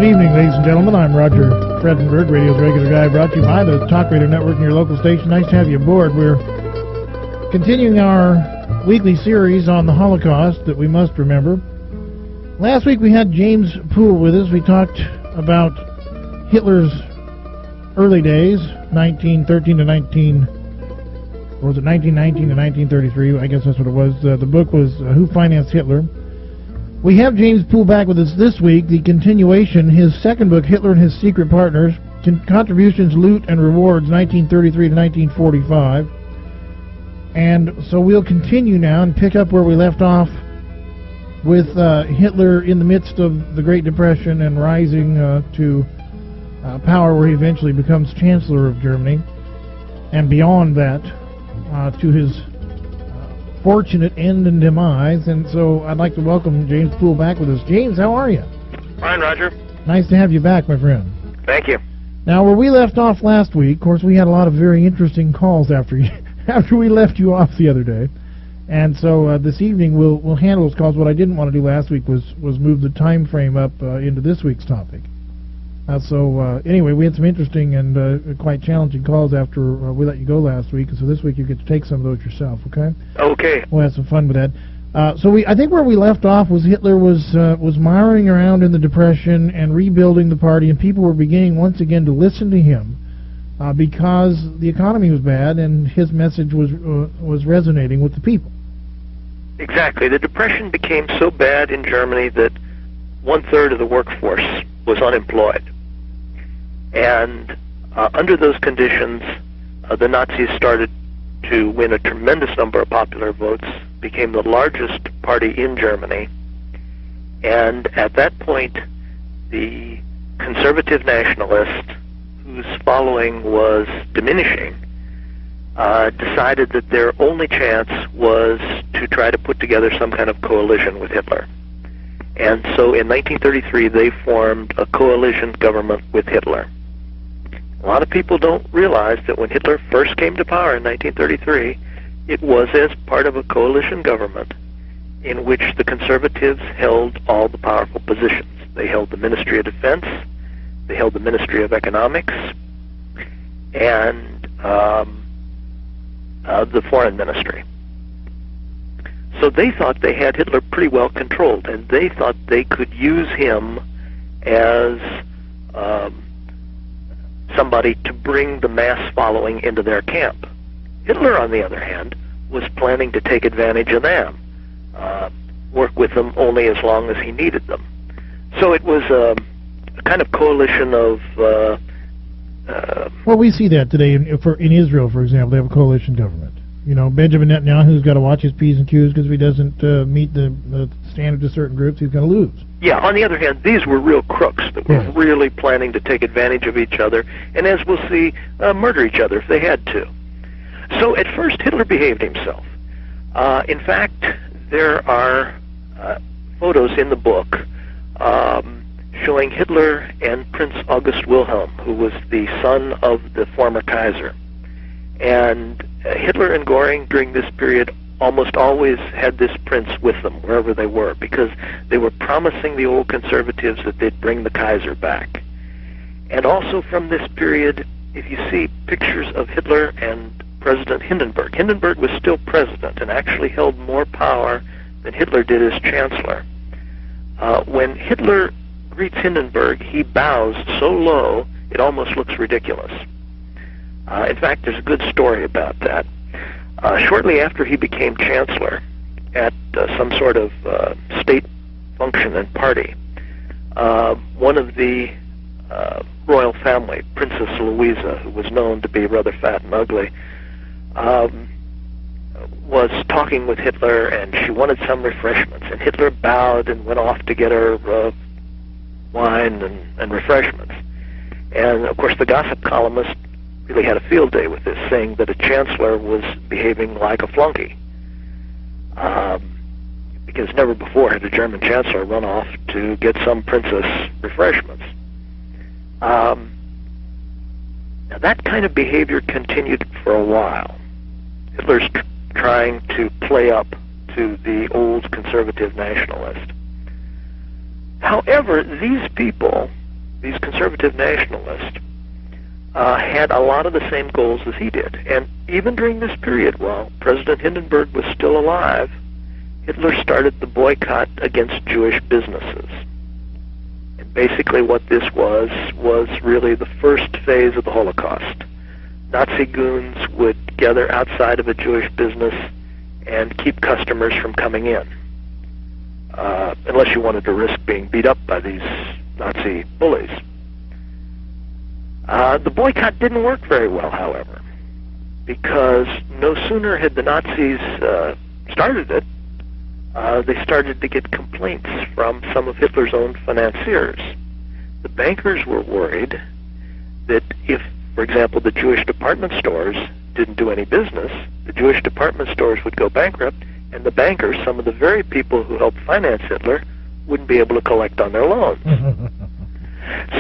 Good evening, ladies and gentlemen. I'm Roger Fredinburg, radio's regular guy, brought to you by the Talk Radio Network and your local station. Nice to have you aboard. We're continuing our weekly series on the Holocaust that we must remember. Last week we had James Poole with us. We talked about Hitler's early days, 1913 to 1919 to 1933. I guess that's what it was. The book was Who Financed Hitler? We have James Poole back with us this week, the continuation, his second book, Hitler and His Secret Partners, Contributions, Loot, and Rewards, 1933 to 1945. And so we'll continue now and pick up where we left off with Hitler in the midst of the Great Depression and rising to power, where he eventually becomes Chancellor of Germany, and beyond that, to his fortunate end and demise. And so I'd like to welcome James Poole back with us. James, how are you? Fine, Roger. Nice to have you back, my friend. Thank you. Now, where we left off last week, of course, we had a lot of very interesting calls after we left you off the other day. And so this evening we'll handle those calls. What I didn't want to do last week was move the time frame up into this week's topic. Anyway, we had some interesting and quite challenging calls after we let you go last week, and so this week you get to take some of those yourself, okay? Okay. We'll have some fun with that. I think where we left off was Hitler was miring around in the Depression and rebuilding the party, and people were beginning once again to listen to him because the economy was bad and his message was resonating with the people. Exactly. The Depression became so bad in Germany that 1/3 of the workforce was unemployed. And under those conditions, the Nazis started to win a tremendous number of popular votes, became the largest party in Germany, and at that point, the conservative nationalist, whose following was diminishing, decided that their only chance was to try to put together some kind of coalition with Hitler. And so in 1933, they formed a coalition government with Hitler. A lot of people don't realize that when Hitler first came to power in 1933, it was as part of a coalition government in which the conservatives held all the powerful positions. They held the Ministry of Defense, they held the Ministry of Economics, and the Foreign Ministry. So they thought they had Hitler pretty well controlled, and they thought they could use him as somebody to bring the mass following into their camp. Hitler, on the other hand, was planning to take advantage of them, work with them only as long as he needed them. So it was a kind of coalition of... well, we see that today in Israel, for example. They have a coalition government. You know, Benjamin Netanyahu's got to watch his P's and Q's because if he doesn't meet the standards of certain groups, he's going to lose. Yeah, on the other hand, these were real crooks that were really planning to take advantage of each other, and as we'll see, murder each other if they had to. So at first, Hitler behaved himself. In fact, there are photos in the book showing Hitler and Prince August Wilhelm, who was the son of the former Kaiser. And Hitler and Göring, during this period, almost always had this prince with them wherever they were, because they were promising the old conservatives that they'd bring the Kaiser back. And also from this period, if you see pictures of Hitler and President Hindenburg. Hindenburg was still president and actually held more power than Hitler did as chancellor. When Hitler greets Hindenburg, he bows so low it almost looks ridiculous. In fact, there's a good story about that. Shortly after he became chancellor, at some sort of state function and party, one of the royal family, Princess Louisa, who was known to be rather fat and ugly, was talking with Hitler, and she wanted some refreshments, and Hitler bowed and went off to get her wine and refreshments. And of course the gossip columnist really had a field day with this, saying that a chancellor was behaving like a flunky, because never before had a German chancellor run off to get some princess refreshments. Now that kind of behavior continued for a while. Hitler's trying to play up to the old conservative nationalist. However, these people these conservative nationalists, had a lot of the same goals as he did. And even during this period, while President Hindenburg was still alive, Hitler started the boycott against Jewish businesses. And basically what this was really the first phase of the Holocaust. Nazi goons would gather outside of a Jewish business and keep customers from coming in, unless you wanted to risk being beat up by these Nazi bullies. The boycott didn't work very well, however, because no sooner had the Nazis started it, they started to get complaints from some of Hitler's own financiers. The bankers were worried that if, for example, the Jewish department stores didn't do any business, the Jewish department stores would go bankrupt, and the bankers, some of the very people who helped finance Hitler, wouldn't be able to collect on their loans.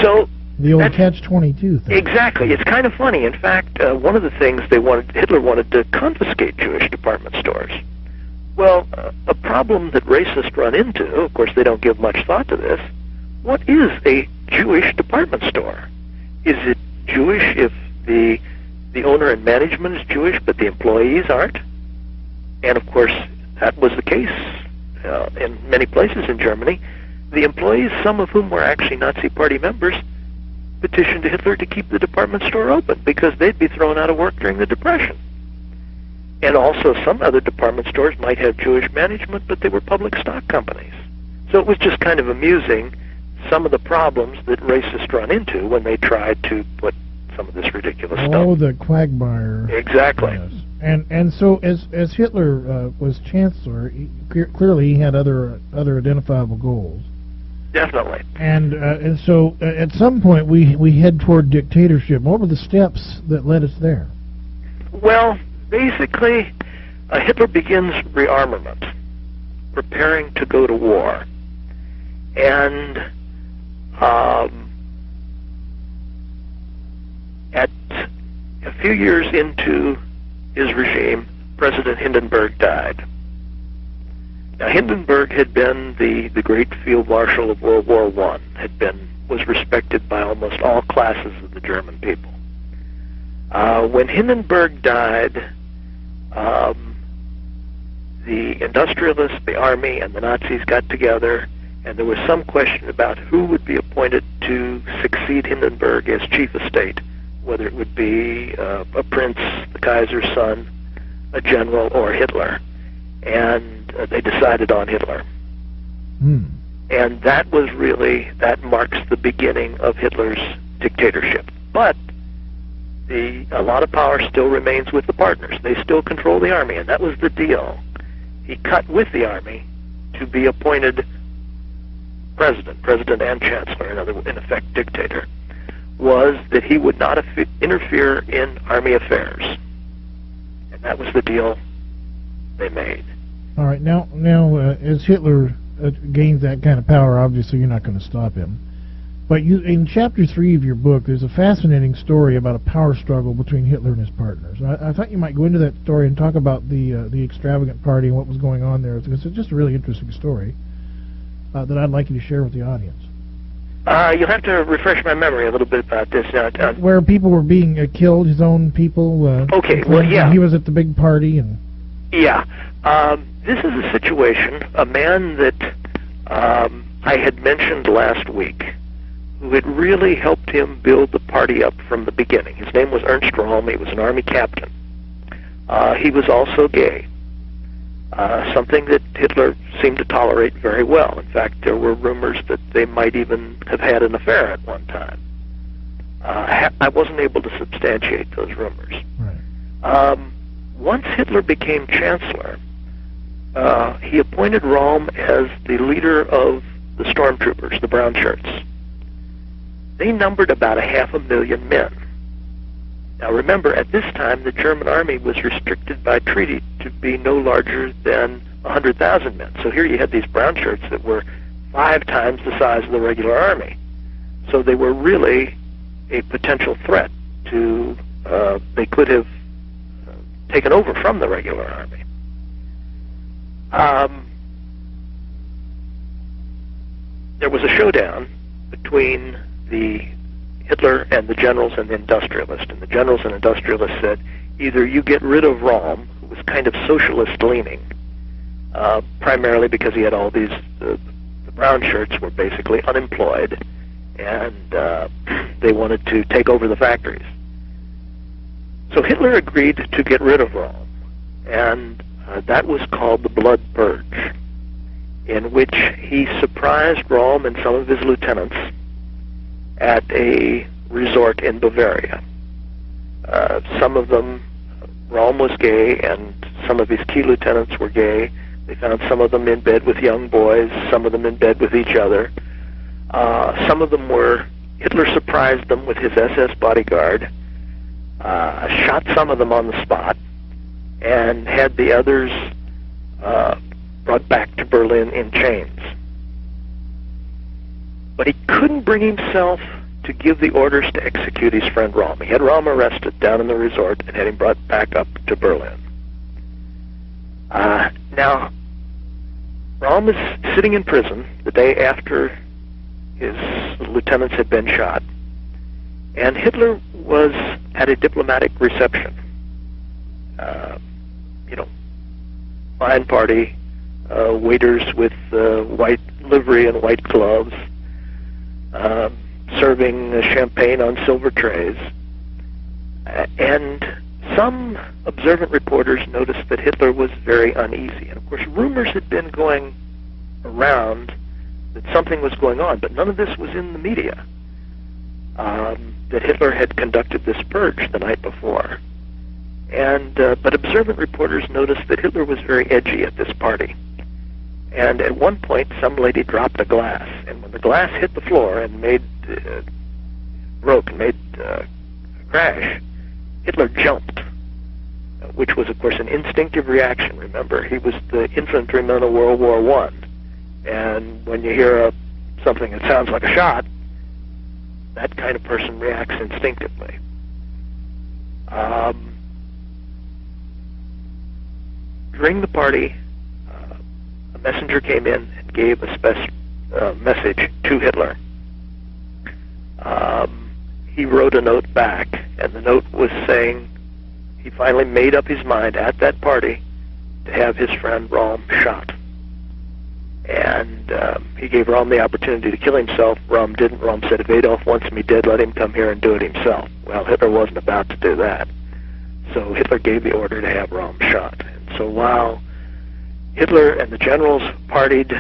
So the old catch-22 thing. Exactly. It's kind of funny. In fact, one of the things Hitler wanted to confiscate Jewish department stores. Well, a problem that racists run into, of course they don't give much thought to this, what is a Jewish department store? Is it Jewish if the owner and management is Jewish but the employees aren't? And of course that was the case in many places in Germany. The employees, some of whom were actually Nazi Party members, petitioned Hitler to keep the department store open because they'd be thrown out of work during the Depression. And also some other department stores might have Jewish management, but they were public stock companies. So it was just kind of amusing some of the problems that racists run into when they try to put some of this ridiculous stuff. Oh, the quagmire. Exactly. Yes. And so as Hitler was chancellor, clearly he had other identifiable goals. Definitely. And so at some point we head toward dictatorship. What were the steps that led us there? Well, basically, Hitler begins rearmament, preparing to go to war. And at a few years into his regime, President Hindenburg died. Now, Hindenburg had been the great field marshal of World War I, was respected by almost all classes of the German people. When Hindenburg died, the industrialists, the army, and the Nazis got together, and there was some question about who would be appointed to succeed Hindenburg as chief of state, whether it would be a prince, the Kaiser's son, a general, or Hitler. And they decided on Hitler. And that marks the beginning of Hitler's dictatorship. But a lot of power still remains with the partners. They still control the army, and that was the deal. He cut with the army to be appointed president and chancellor, in effect dictator, was that he would not interfere in army affairs. And that was the deal they made. All right, now, as Hitler gains that kind of power, obviously you're not going to stop him. But in Chapter 3 of your book, there's a fascinating story about a power struggle between Hitler and his partners. I thought you might go into that story and talk about the extravagant party and what was going on there, because it's just a really interesting story that I'd like you to share with the audience. You'll have to refresh my memory a little bit about this. Where people were being killed, his own people. Okay, well, yeah. He was at the big party. Yeah. This is a situation, a man that I had mentioned last week, who had really helped him build the party up from the beginning. His name was Ernst Röhm. He was an army captain. He was also gay, something that Hitler seemed to tolerate very well. In fact, there were rumors that they might even have had an affair at one time. I wasn't able to substantiate those rumors. Right. Once Hitler became chancellor, he appointed Röhm as the leader of the stormtroopers, the brown shirts. They numbered about 500,000 men. Now remember, at this time, the German army was restricted by treaty to be no larger than 100,000 men. So here you had these brown shirts that were 5 times the size of the regular army. So they were really a potential threat to, they could have taken over from the regular army. There was a showdown between the Hitler and the generals and the industrialists. And the generals and industrialists said, either you get rid of Röhm, who was kind of socialist-leaning, primarily because he had all these, the brown shirts were basically unemployed, and they wanted to take over the factories. So Hitler agreed to get rid of Röhm, and that was called the Blood Purge, in which he surprised Röhm and some of his lieutenants at a resort in Bavaria. Some of them, Röhm was gay, and some of his key lieutenants were gay. They found some of them in bed with young boys, some of them in bed with each other. Some of them were, Hitler surprised them with his SS bodyguard, shot some of them on the spot, and had the others brought back to Berlin in chains. But he couldn't bring himself to give the orders to execute his friend Röhm. He had Röhm arrested down in the resort and had him brought back up to Berlin. Now, Röhm is sitting in prison the day after his lieutenants had been shot, and Hitler was at a diplomatic reception. Fine party, waiters with white livery and white gloves, serving champagne on silver trays. And some observant reporters noticed that Hitler was very uneasy. And of course, rumors had been going around that something was going on, but none of this was in the media. That Hitler had conducted this purge the night before. And but observant reporters noticed that Hitler was very edgy at this party. And at one point, some lady dropped a glass, and when the glass hit the floor and broke and made a crash, Hitler jumped, which was, of course, an instinctive reaction. Remember, he was the infantryman of World War I, and when you hear something that sounds like a shot, that kind of person reacts instinctively. During the party, a messenger came in and gave a message to Hitler. He wrote a note back, and the note was saying he finally made up his mind at that party to have his friend Röhm shot. And he gave Röhm the opportunity to kill himself. Röhm didn't. Röhm said, if Adolf wants me dead, let him come here and do it himself. Well, Hitler wasn't about to do that. So Hitler gave the order to have Röhm shot. And so while Hitler and the generals partied,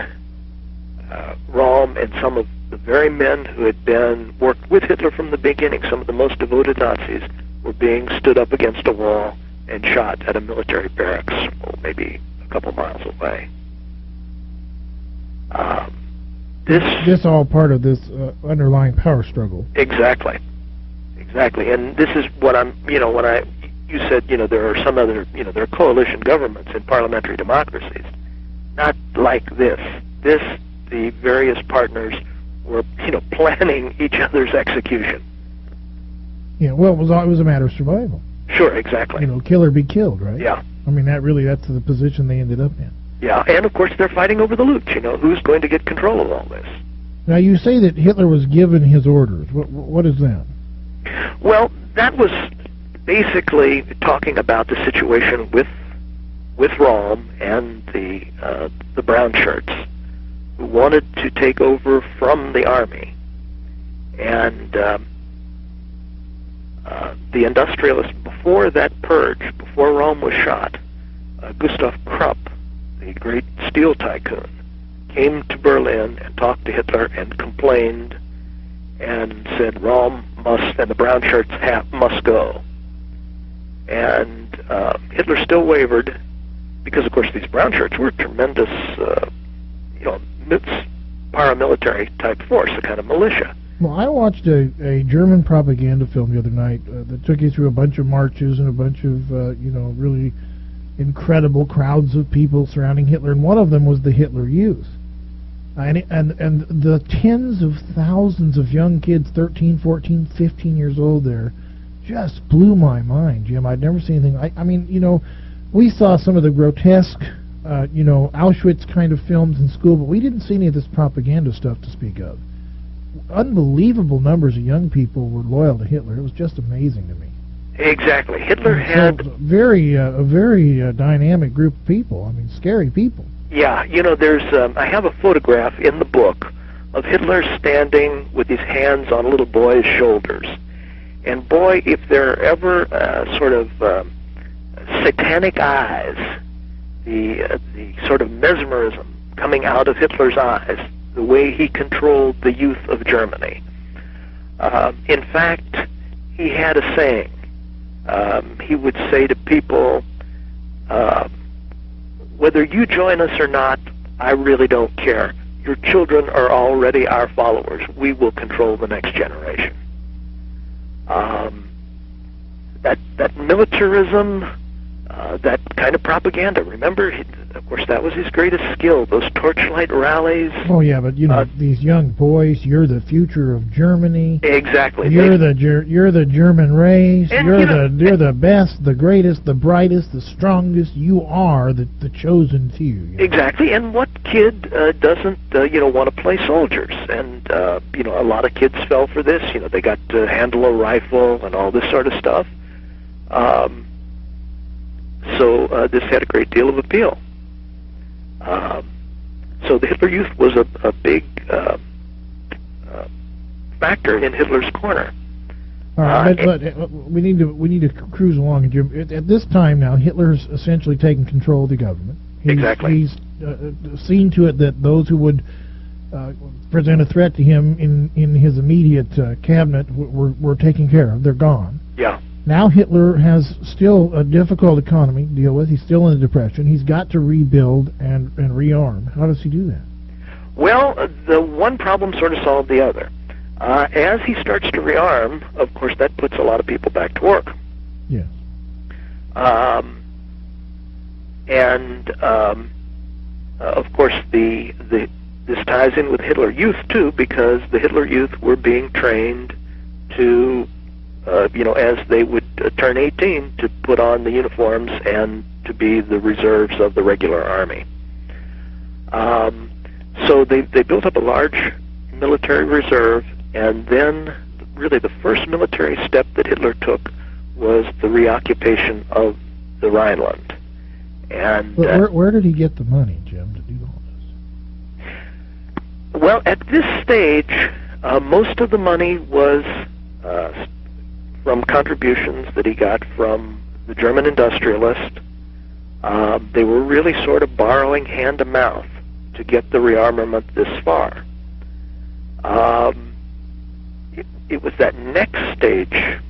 Röhm and some of the very men who had worked with Hitler from the beginning, some of the most devoted Nazis, were being stood up against a wall and shot at a military barracks, maybe a couple miles away. This all part of this underlying power struggle. Exactly. And this is what you said, there are some other, there are coalition governments in parliamentary democracies. Not like this. The various partners were, planning each other's execution. Yeah, well, it was a matter of survival. Sure, exactly. Kill or be killed, right? Yeah. I mean, that's the position they ended up in. Yeah, and of course they're fighting over the loot. Who's going to get control of all this? Now, you say that Hitler was given his orders. What is that? Well, that was basically talking about the situation with Röhm and the brown shirts, who wanted to take over from the army. And the industrialists, before that purge, before Röhm was shot, Gustav Krupp, the great steel tycoon, came to Berlin and talked to Hitler and complained and said Röhm must, and the brown shirts must go. And Hitler still wavered, because of course these brown shirts were a tremendous, paramilitary type force, a kind of militia. Well, I watched a German propaganda film the other night that took you through a bunch of marches and a bunch of, really incredible crowds of people surrounding Hitler, and one of them was the Hitler Youth. And the tens of thousands of young kids, 13, 14, 15 years old there, just blew my mind, Jim. I'd never seen anything. I mean, we saw some of the grotesque, Auschwitz kind of films in school, but we didn't see any of this propaganda stuff to speak of. unbelievable numbers of young people were loyal to Hitler. It was just amazing to me. Exactly. Hitler had a very dynamic group of people. I mean, scary people. Yeah, there's I have a photograph in the book of Hitler standing with his hands on a little boy's shoulders. And boy, if there are ever sort of satanic eyes, the sort of mesmerism coming out of Hitler's eyes, the way he controlled the youth of Germany. In fact, he had a saying. He would say to people, whether you join us or not, I really don't care. Your children are already our followers. We will control the next generation. That militarism, that kind of propaganda. Remember, of course, that was his greatest skill. Those torchlight rallies. Oh yeah, but these young boys. You're the future of Germany. Exactly. You're the German race. You're the best, the greatest, the brightest, the strongest. You are the chosen few. Exactly. And what kid doesn't want to play soldiers? And a lot of kids fell for this. They got to handle a rifle and all this sort of stuff. So this had a great deal of appeal. So the Hitler Youth was a big factor in Hitler's corner. All right, but we need to cruise along. At this time now, Hitler's essentially taken control of the government. Exactly. He's seen to it that those who would present a threat to him in his immediate cabinet were taken care of. They're gone. Yeah. Now Hitler has still a difficult economy to deal with. He's still in a depression. He's got to rebuild and rearm. How does he do that? Well, the one problem sort of solved the other. As he starts to rearm, of course, that puts a lot of people back to work. Yes. Of course, this ties in with Hitler Youth too, because the Hitler Youth were being trained to as they would turn 18, to put on the uniforms and to be the reserves of the regular army. So they built up a large military reserve, and then really the first military step that Hitler took was the reoccupation of the Rhineland. And where did he get the money, Jim, to do all this? Well, at this stage, most of the money was from contributions that he got from the German industrialists. They were really sort of borrowing hand to mouth to get the rearmament this far. It was that next stage,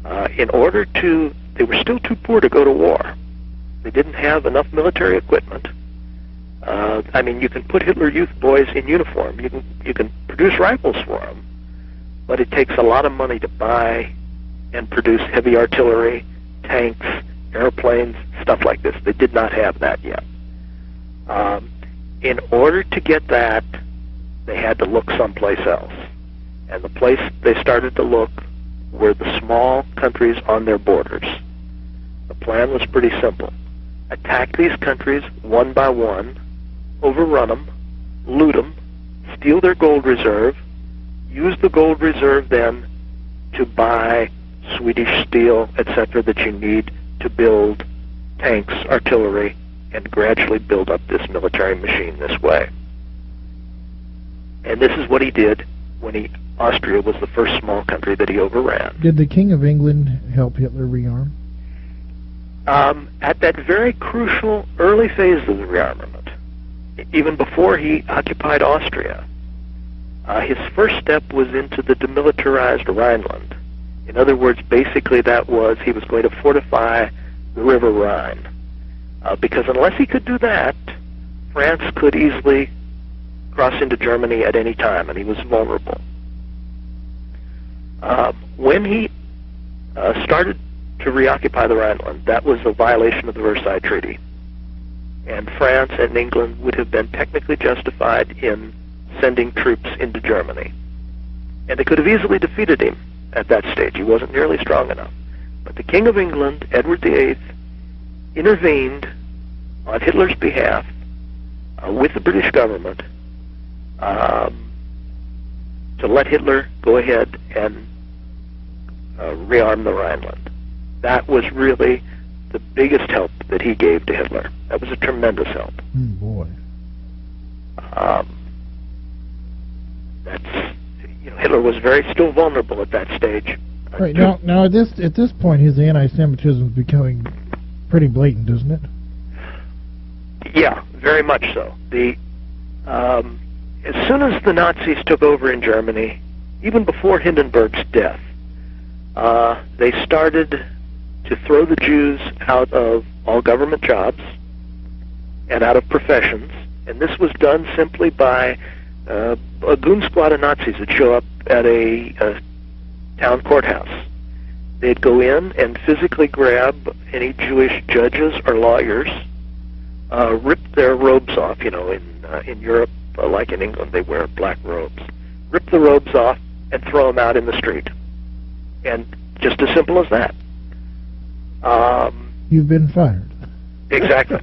they were still too poor to go to war. They didn't have enough military equipment. You can put Hitler Youth boys in uniform. You can produce rifles for them. But it takes a lot of money to buy and produce heavy artillery, tanks, airplanes, stuff like this. They did not have that yet. In order to get that, they had to look someplace else. And the place they started to look were the small countries on their borders. The plan was pretty simple. Attack these countries one by one, overrun them, loot them, steal their gold reserve, use the gold reserve then to buy Swedish steel, etc., that you need to build tanks, artillery, and gradually build up this military machine this way. And this is what he did when Austria was the first small country that he overran. Did the King of England help Hitler rearm? At that very crucial early phase of the rearmament, even before he occupied Austria, his first step was into the demilitarized Rhineland. In other words, basically that was he was going to fortify the River Rhine. Because unless he could do that, France could easily cross into Germany at any time, and he was vulnerable. When he started to reoccupy the Rhineland, that was a violation of the Versailles Treaty. And France and England would have been technically justified in sending troops into Germany. And they could have easily defeated him at that stage. He wasn't nearly strong enough. But the King of England, Edward VIII, intervened on Hitler's behalf with the British government to let Hitler go ahead and rearm the Rhineland. That was really the biggest help that he gave to Hitler. That was a tremendous help. Boy. That's, Hitler was still vulnerable at that stage. Right, now at this point, his anti-Semitism is becoming pretty blatant, isn't it? Yeah, very much so. As soon as the Nazis took over in Germany, even before Hindenburg's death, they started to throw the Jews out of all government jobs and out of professions, and this was done simply by a goon squad of Nazis would show up at a town courthouse. They'd go in and physically grab any Jewish judges or lawyers, rip their robes off. In Europe, like in England, they wear black robes. Rip the robes off and throw them out in the street. And just as simple as that. You've been fired. Exactly.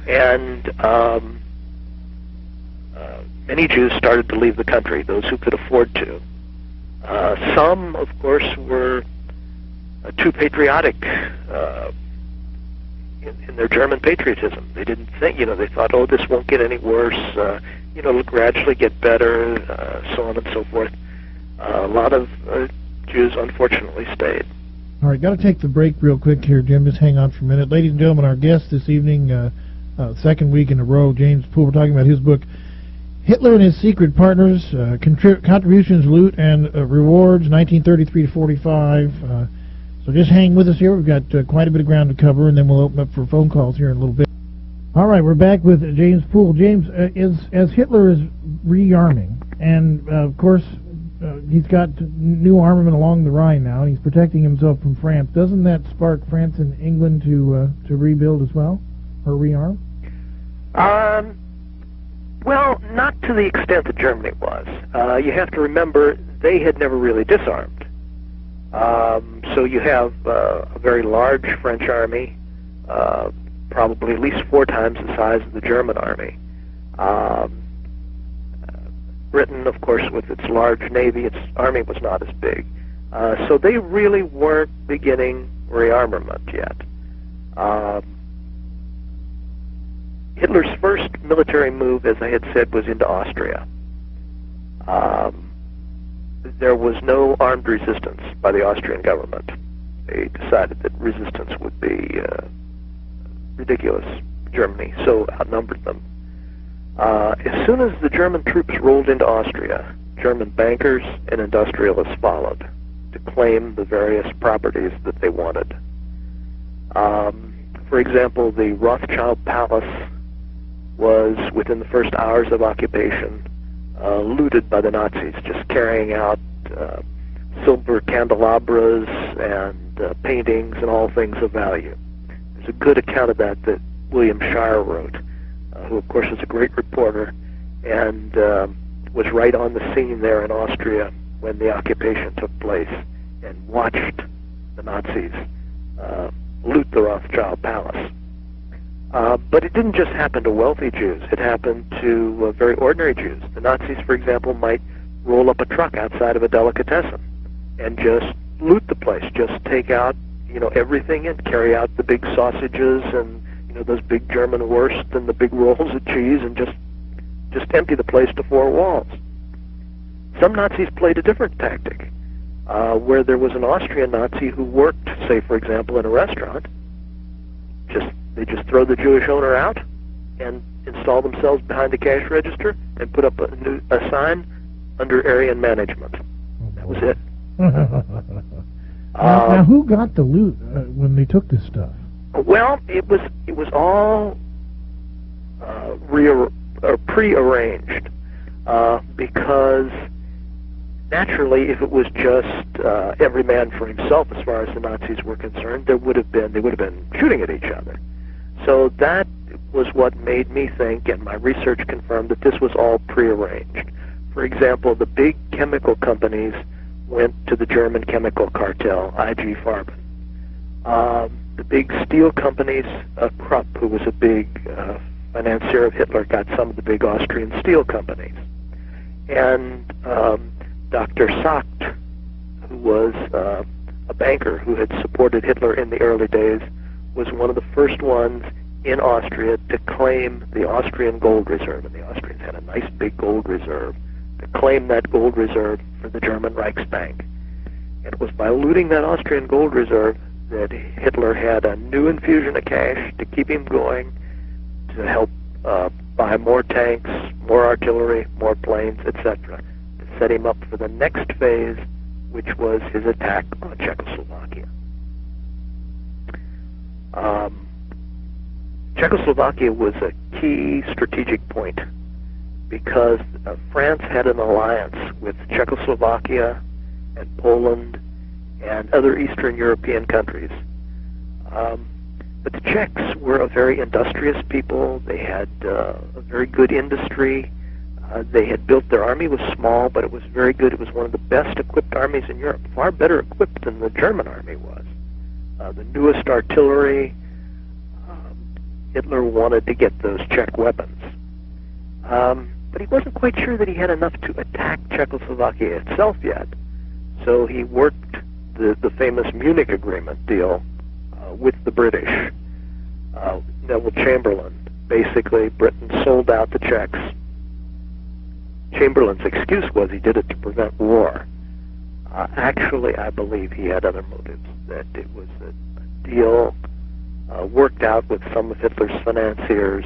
And many Jews started to leave the country, those who could afford to. Some, of course, were too patriotic in their German patriotism. They didn't think, they thought, oh, this won't get any worse, it'll gradually get better, so on and so forth. A lot of Jews, unfortunately, stayed. All right, got to take the break real quick here, Jim. Just hang on for a minute. Ladies and gentlemen, our guest this evening, second week in a row, James Poole. We're talking about his book, Hitler and His Secret Partners, Contributions, Loot, and Rewards, 1933 to 45. So just hang with us here. We've got quite a bit of ground to cover, and then we'll open up for phone calls here in a little bit. All right, we're back with James Poole. James, as Hitler is rearming, and of course he's got new armament along the Rhine now, and he's protecting himself from France. Doesn't that spark France and England to rebuild as well, or rearm? Well, not to the extent that Germany was. You have to remember they had never really disarmed. So you have a very large French army, probably at least 4 times the size of the German army. Britain, of course, with its large navy, its army was not as big. So they really weren't beginning rearmament yet. Hitler's first military move, as I had said, was into Austria. There was no armed resistance by the Austrian government. They decided that resistance would be ridiculous. Germany so outnumbered them. As soon as the German troops rolled into Austria, German bankers and industrialists followed to claim the various properties that they wanted. For example, the Rothschild Palace was, within the first hours of occupation, looted by the Nazis, just carrying out silver candelabras and paintings and all things of value. There's a good account of that William Shire wrote, who of course was a great reporter and was right on the scene there in Austria when the occupation took place and watched the Nazis loot the Rothschild Palace. But it didn't just happen to wealthy Jews. It happened to very ordinary Jews. The Nazis, for example, might roll up a truck outside of a delicatessen and just loot the place, just take out, everything and carry out the big sausages and, those big German wurst and the big rolls of cheese and just empty the place to 4 walls. Some Nazis played a different tactic, where there was an Austrian Nazi who worked, say, for example, in a restaurant. They just throw the Jewish owner out and install themselves behind the cash register and put up a sign under Aryan management. That was it. Now, who got the loot when they took this stuff? Well, it was all pre-arranged because naturally, if it was just every man for himself, as far as the Nazis were concerned, they would have been shooting at each other. So that was what made me think, and my research confirmed, that this was all prearranged. For example, the big chemical companies went to the German chemical cartel, IG Farben. The big steel companies, Krupp, who was a big financier of Hitler, got some of the big Austrian steel companies. And Dr. Sacht, who was a banker who had supported Hitler in the early days, was one of the first ones in Austria to claim the Austrian gold reserve. And the Austrians had a nice big gold reserve, to claim that gold reserve for the German Reichsbank. And it was by looting that Austrian gold reserve that Hitler had a new infusion of cash to keep him going, to help buy more tanks, more artillery, more planes, etc., to set him up for the next phase, which was his attack on Czechoslovakia. Czechoslovakia was a key strategic point because France had an alliance with Czechoslovakia and Poland and other Eastern European countries. But the Czechs were a very industrious people. They had a very good industry. They had built, their army was small, but it was very good. It was one of the best equipped armies in Europe, far better equipped than the German army was. The newest artillery. Hitler wanted to get those Czech weapons. But he wasn't quite sure that he had enough to attack Czechoslovakia itself yet. So he worked the famous Munich Agreement deal with the British. Neville Chamberlain. Basically, Britain sold out the Czechs. Chamberlain's excuse was he did it to prevent war. Actually, I believe he had other motives, that it was a deal worked out with some of Hitler's financiers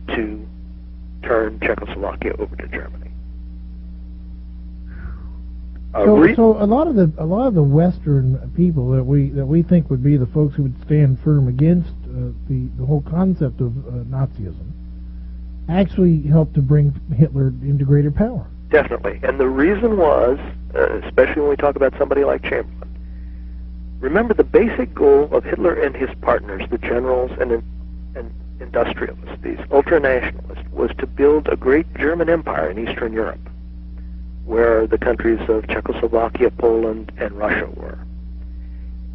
to turn Czechoslovakia over to Germany. So a lot of the Western people that we think would be the folks who would stand firm against the whole concept of Nazism actually helped to bring Hitler into greater power. Definitely, and the reason was, especially when we talk about somebody like Chamberlain, remember the basic goal of Hitler and his partners, the generals and industrialists, these ultranationalists, was to build a great German empire in Eastern Europe, where the countries of Czechoslovakia, Poland, and Russia were.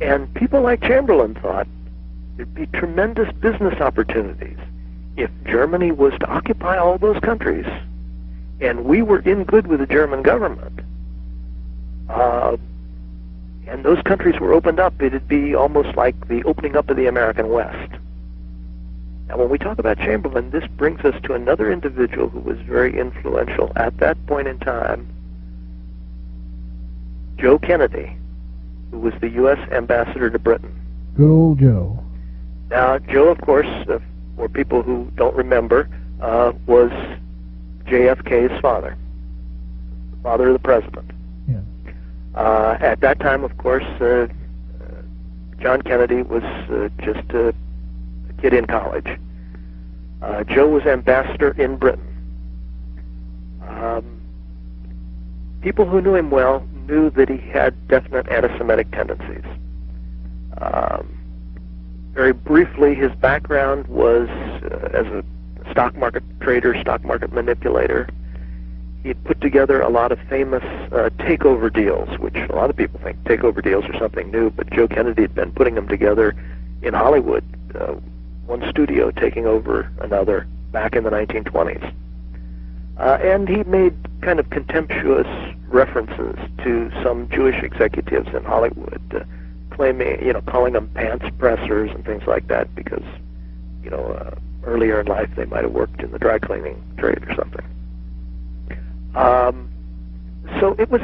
And people like Chamberlain thought there'd be tremendous business opportunities if Germany was to occupy all those countries, and we were in good with the German government, and those countries were opened up, it'd be almost like the opening up of the American West. Now, when we talk about Chamberlain, this brings us to another individual who was very influential at that point in time, Joe Kennedy, who was the U.S. ambassador to Britain. Good old Joe. Now, Joe, of course, for people who don't remember, was JFK's father, the father of the president. Yeah. At that time, of course, John Kennedy was just a kid in college. Joe was ambassador in Britain. People who knew him well knew that he had definite anti-Semitic tendencies. Very briefly, his background was as a stock market trader, stock market manipulator. He had put together a lot of famous takeover deals, which a lot of people think takeover deals are something new, but Joe Kennedy had been putting them together in Hollywood, one studio taking over another back in the 1920s. And he made kind of contemptuous references to some Jewish executives in Hollywood, claiming, calling them pants pressers and things like that because, earlier in life they might have worked in the dry cleaning trade or something. So it was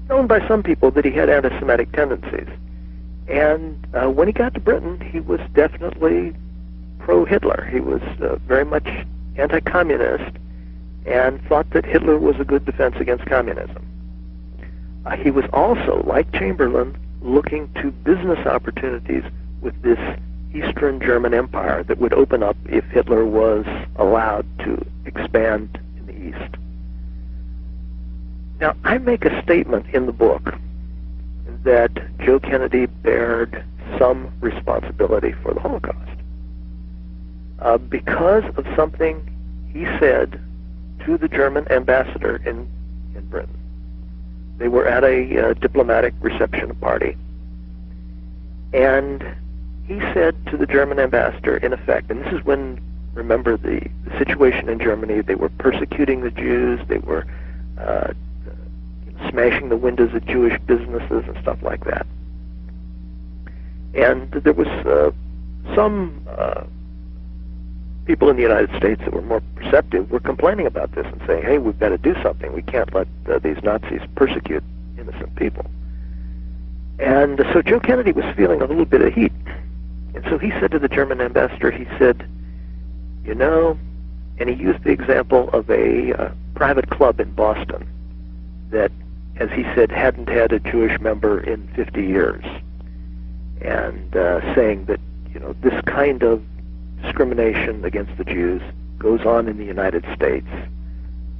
known by some people that he had anti-Semitic tendencies. And when he got to Britain, he was definitely pro-Hitler. He was very much anti-communist and thought that Hitler was a good defense against communism. He was also, like Chamberlain, looking to business opportunities with this Eastern German Empire that would open up if Hitler was allowed to expand in the East. Now, I make a statement in the book that Joe Kennedy bared some responsibility for the Holocaust because of something he said to the German ambassador in Britain. They were at a diplomatic reception party, and he said to the German ambassador, in effect, and this is when remember the situation in Germany. They were persecuting the Jews. They were smashing the windows of Jewish businesses and stuff like that. And there was some people in the United States that were more perceptive were complaining about this and saying, hey, we've got to do something. We can't let these Nazis persecute innocent people. And so Joe Kennedy was feeling a little bit of heat. And so he said to the German ambassador, he said, you know, and he used the example of a private club in Boston that, as he said, hadn't had a Jewish member in 50 years. And saying that, you know, this kind of discrimination against the Jews goes on in the United States,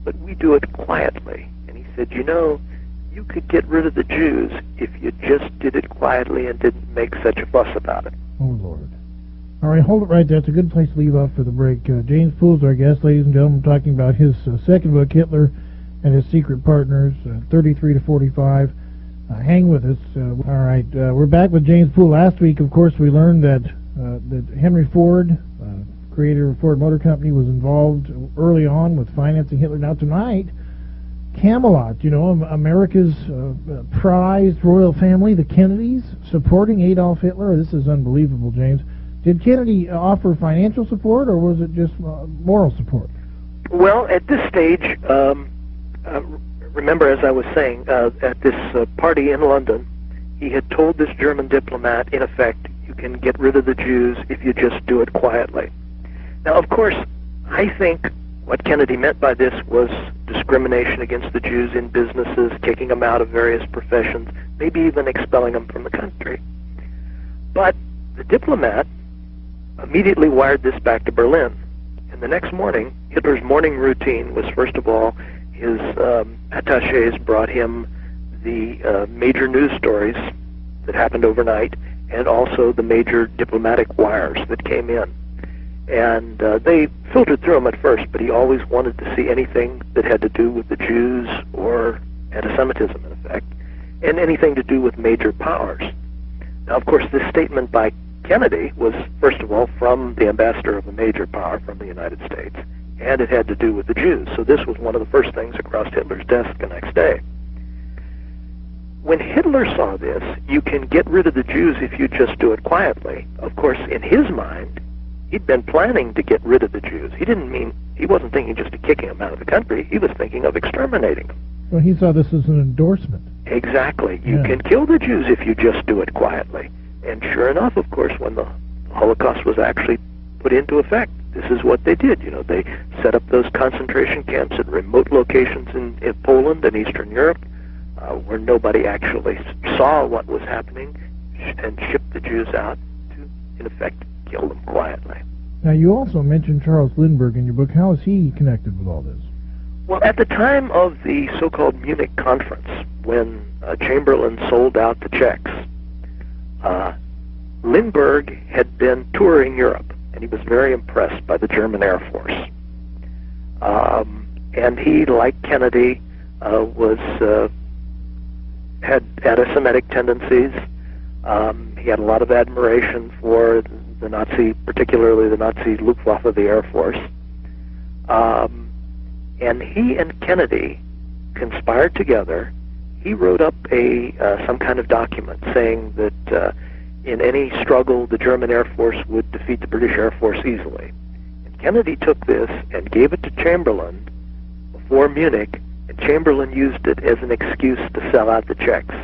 but we do it quietly. And he said, you know, you could get rid of the Jews if you just did it quietly and didn't make such a fuss about it. Oh, Lord. All right, hold it right there. It's a good place to leave off for the break. James Poole's our guest, ladies and gentlemen, talking about his second book, Hitler and His Secret Partners, 33 to 45. Hang with us. All right, we're back with James Poole. Last week, of course, we learned that Henry Ford, creator of Ford Motor Company, was involved early on with financing Hitler. Now tonight, Camelot, you know, America's prized royal family, the Kennedys, supporting Adolf Hitler. This is unbelievable, James. Did Kennedy offer financial support, or was it just moral support? Well, at this stage, remember, as I was saying, at this party in London, he had told this German diplomat, in effect, you can get rid of the Jews if you just do it quietly. Now, of course, I think what Kennedy meant by this was discrimination against the Jews in businesses, kicking them out of various professions, maybe even expelling them from the country. But the diplomat immediately wired this back to Berlin. And the next morning, Hitler's morning routine was, first of all, his attachés brought him the major news stories that happened overnight, and also the major diplomatic wires that came in. And they filtered through them at first, but he always wanted to see anything that had to do with the Jews or anti-Semitism, in effect, and anything to do with major powers. Now, of course, this statement by Kennedy was, first of all, from the ambassador of a major power from the United States, and it had to do with the Jews. So this was one of the first things across Hitler's desk the next day. When Hitler saw this, you can get rid of the Jews if you just do it quietly. Of course, in his mind, he'd been planning to get rid of the Jews. He wasn't thinking just of kicking them out of the country. He was thinking of exterminating them. Well, he saw this as an endorsement. Exactly. You can kill the Jews if you just do it quietly. And sure enough, of course, when the Holocaust was actually put into effect, this is what they did. You know, they set up those concentration camps at remote locations in Poland and Eastern Europe, where nobody actually saw what was happening, and shipped the Jews out to, in effect, kill them quietly. Now, you also mentioned Charles Lindbergh in your book. How is he connected with all this? Well, at the time of the so-called Munich Conference, when Chamberlain sold out the Czechs, Lindbergh had been touring Europe, and he was very impressed by the German Air Force. And he, like Kennedy, had anti-Semitic tendencies. He had a lot of admiration for the Nazi, particularly the Nazi Luftwaffe, the Air Force. And he and Kennedy conspired together. He wrote up some kind of document saying that in any struggle, the German Air Force would defeat the British Air Force easily. And Kennedy took this and gave it to Chamberlain before Munich, and Chamberlain used it as an excuse to sell out the Czechs.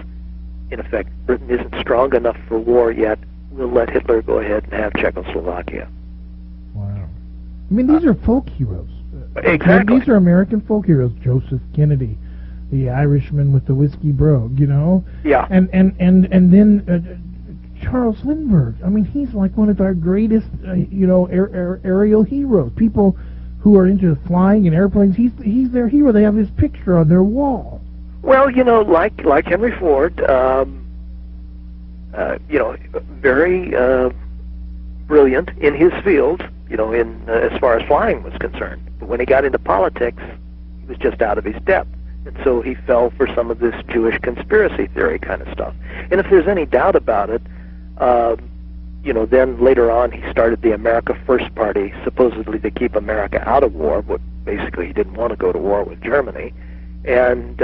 In effect, Britain isn't strong enough for war yet. We'll let Hitler go ahead and have Czechoslovakia. Wow. I mean, these are folk heroes. Exactly. These are American folk heroes. Joseph Kennedy, the Irishman with the whiskey brogue, you know? Yeah. And then Charles Lindbergh. I mean, he's like one of our greatest, aerial heroes. People who are into flying in airplanes, he's their hero. They have his picture on their wall. Well, you know, like Henry Ford, very brilliant in his field, you know, in as far as flying was concerned. But when he got into politics, he was just out of his depth. And so he fell for some of this Jewish conspiracy theory kind of stuff. And if there's any doubt about it, then later on he started the America First Party, supposedly to keep America out of war, but basically he didn't want to go to war with Germany. And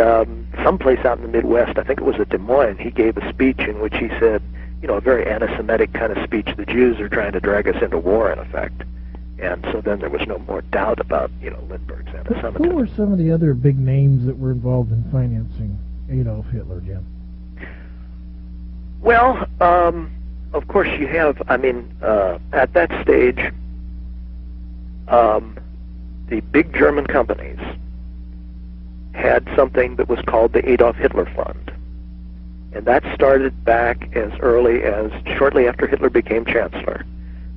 someplace out in the Midwest, I think it was at Des Moines, he gave a speech in which he said, a very anti-Semitic kind of speech, the Jews are trying to drag us into war, in effect. And so then there was no more doubt about, Lindbergh's anti-Semitism. Who were some of the other big names that were involved in financing Adolf Hitler, Jim? Well, of course you have, at that stage, the big German companies had something that was called the Adolf Hitler Fund. And that started back as early as shortly after Hitler became Chancellor.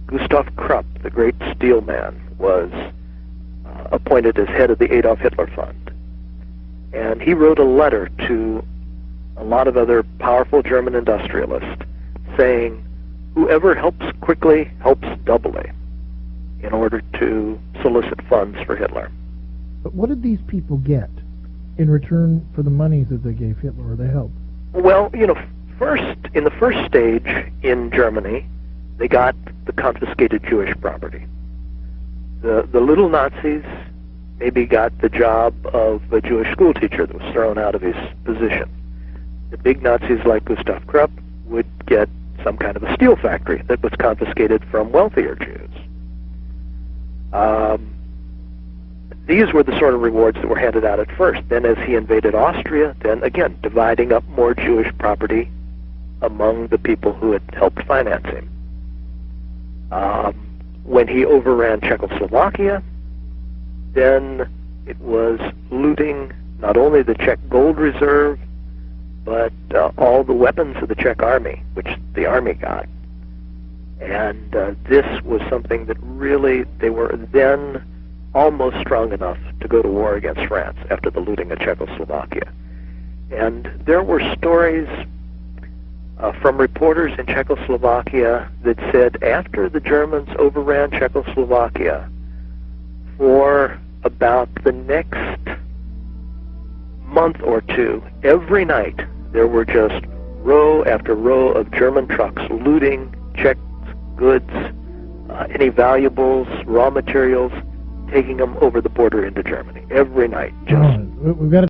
Gustav Krupp, the great steel man, was appointed as head of the Adolf Hitler Fund. And he wrote a letter to a lot of other powerful German industrialists saying, whoever helps quickly helps doubly, in order to solicit funds for Hitler. But what did these people get in return for the monies that they gave Hitler or the help? Well, first, in the first stage in Germany, they got the confiscated Jewish property. The little Nazis maybe got the job of a Jewish schoolteacher that was thrown out of his position. The big Nazis like Gustav Krupp would get some kind of a steel factory that was confiscated from wealthier Jews. These were the sort of rewards that were handed out at first. Then as he invaded Austria, then again, dividing up more Jewish property among the people who had helped finance him. When he overran Czechoslovakia, then it was looting not only the Czech gold reserve, but all the weapons of the Czech army, which the army got. And this was something that really, they were then almost strong enough to go to war against France after the looting of Czechoslovakia. And there were stories from reporters in Czechoslovakia that said after the Germans overran Czechoslovakia, for about the next month or two, every night there were just row after row of German trucks looting Czech goods, any valuables, raw materials, taking them over the border into Germany every night. We've got to